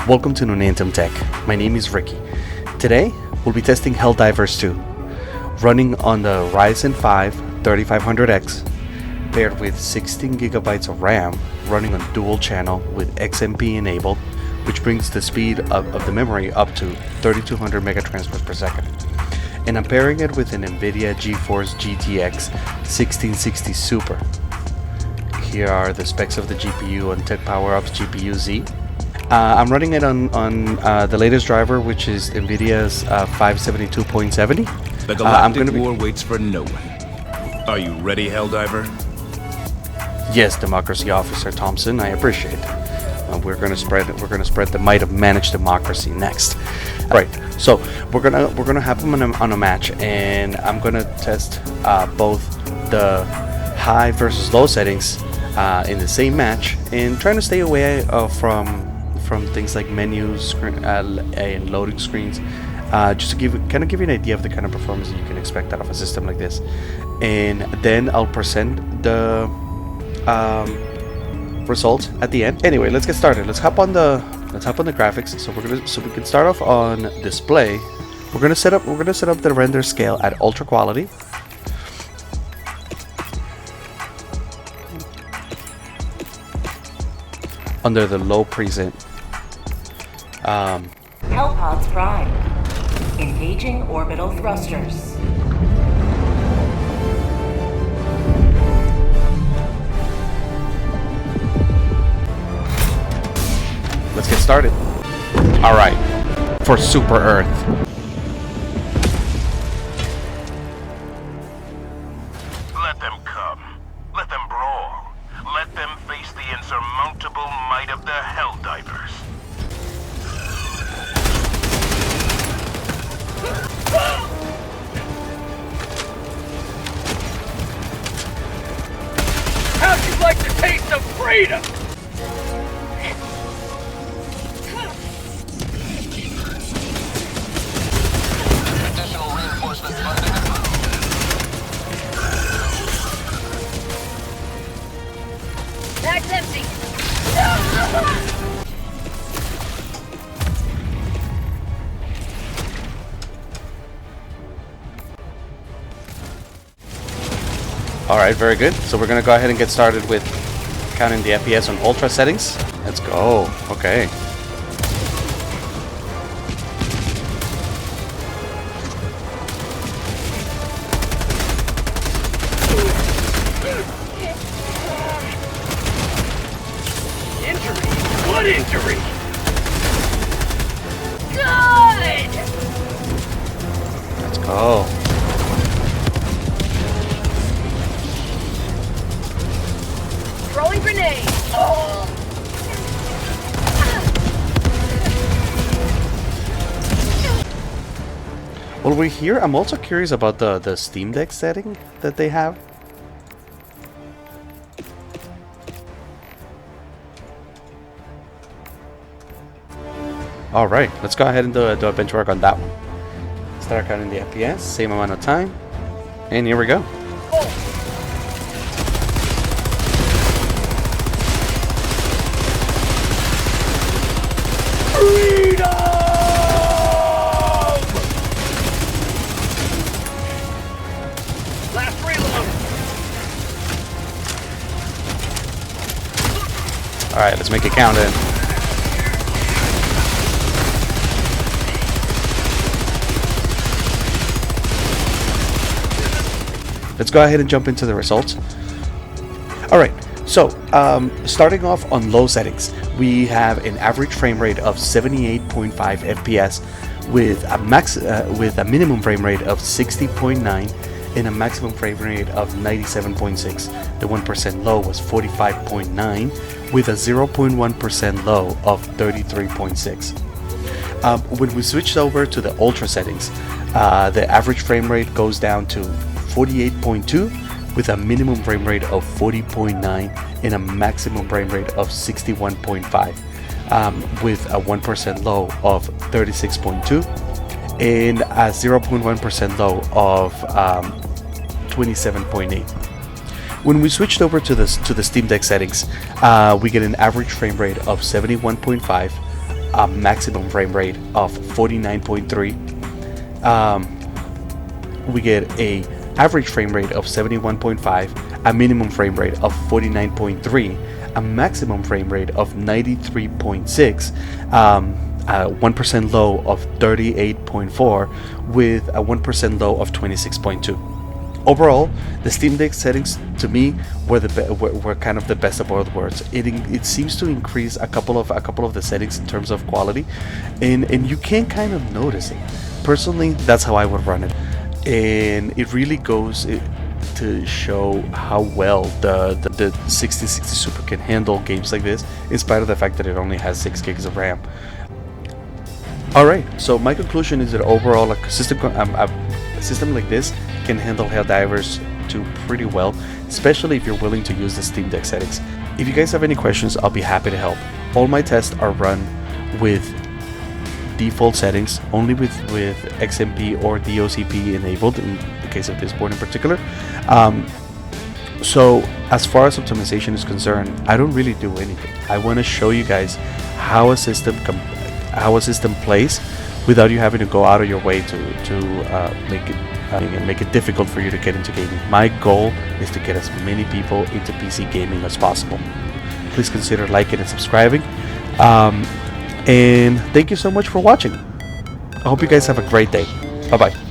Welcome to Nunantum Tech. My name is Ricky. Today, we'll be testing Helldivers 2, running on the Ryzen 5 3500X, paired with 16 gigabytes of RAM, running on dual channel with XMP enabled, which brings the speed of the memory up to 3200 megatransfers per second. And I'm pairing it with an Nvidia GeForce GTX 1660 Super. Here are the specs of the GPU on Tech Power Up's GPU Z. I'm running it on the latest driver, which is Nvidia's 572.70. The galactic war waits for no one. Are you ready, Helldiver? Yes, Democracy Officer Thompson. I appreciate it. We're gonna spread the might of managed democracy next. Right. So we're gonna have them on a match, and I'm gonna test both the high versus low settings in the same match, and trying to stay away from things like menus and loading screens, just to give you an idea of the kind of performance that you can expect out of a system like this. And then I'll present the result at the end. Anyway, let's get started. Let's hop on the graphics. So we can start off on display. We're gonna set up the render scale at ultra quality. Under the low preset. Hellpods Prime. Engaging orbital thrusters. Let's get started. Alright. For Super Earth. Let them come. Let them brawl. Let them face the insurmountable might of the Helldivers. How'd you like the taste of freedom? Additional reinforcements funding. Bag's empty. Alright, very good. So we're gonna go ahead and get started with counting the FPS on ultra settings. Let's go. Okay. Injury? What injury? Good! Let's go. Throwing grenade. Oh. While we're here, I'm also curious about the Steam Deck setting that they have. Alright, let's go ahead and do a benchmark on that one. Start counting the FPS, same amount of time. And here we go. Freedom! Last reload. Alright, let's make it count in. Let's go ahead and jump into the results. Alright, so starting off on low settings, we have an average frame rate of 78.5 FPS with a minimum frame rate of 60.9 and a maximum frame rate of 97.6. The 1% low was 45.9 with a 0.1% low of 33.6. When we switched over to the ultra settings, the average frame rate goes down to 48.2 with a minimum frame rate of 40.9 and a maximum frame rate of 61.5, with a 1% low of 36.2 and a 0.1% low of 27.8. When we switched over to the Steam Deck settings, we get an average frame rate of 71.5, a maximum frame rate of 49.3. We get a average frame rate of 71.5, a minimum frame rate of 49.3, a maximum frame rate of 93.6, a 1% low of 38.4, with a 1% low of 26.2. Overall, the Steam Deck settings to me were were kind of the best of both worlds. It seems to increase a couple of the settings in terms of quality, and you can kind of notice it. Personally, that's how I would run it, and it really goes to show how well the 6060 Super can handle games like this, in spite of the fact that it only has 6 gigs of RAM. Alright, so my conclusion is that overall a system like this can handle Helldivers 2 pretty well, especially if you're willing to use the Steam Deck settings. If you guys have any questions, I'll be happy to help. All my tests are run with default settings, only with XMP or d.o.c.p enabled in the case of this board in particular. So as far as optimization is concerned, I don't really do anything. I want to show you guys how a system plays without you having to go out of your way to make it difficult for you to get into gaming. My goal is to get as many people into PC gaming as possible. Please consider liking and subscribing. And thank you so much for watching. I hope you guys have a great day. Bye bye.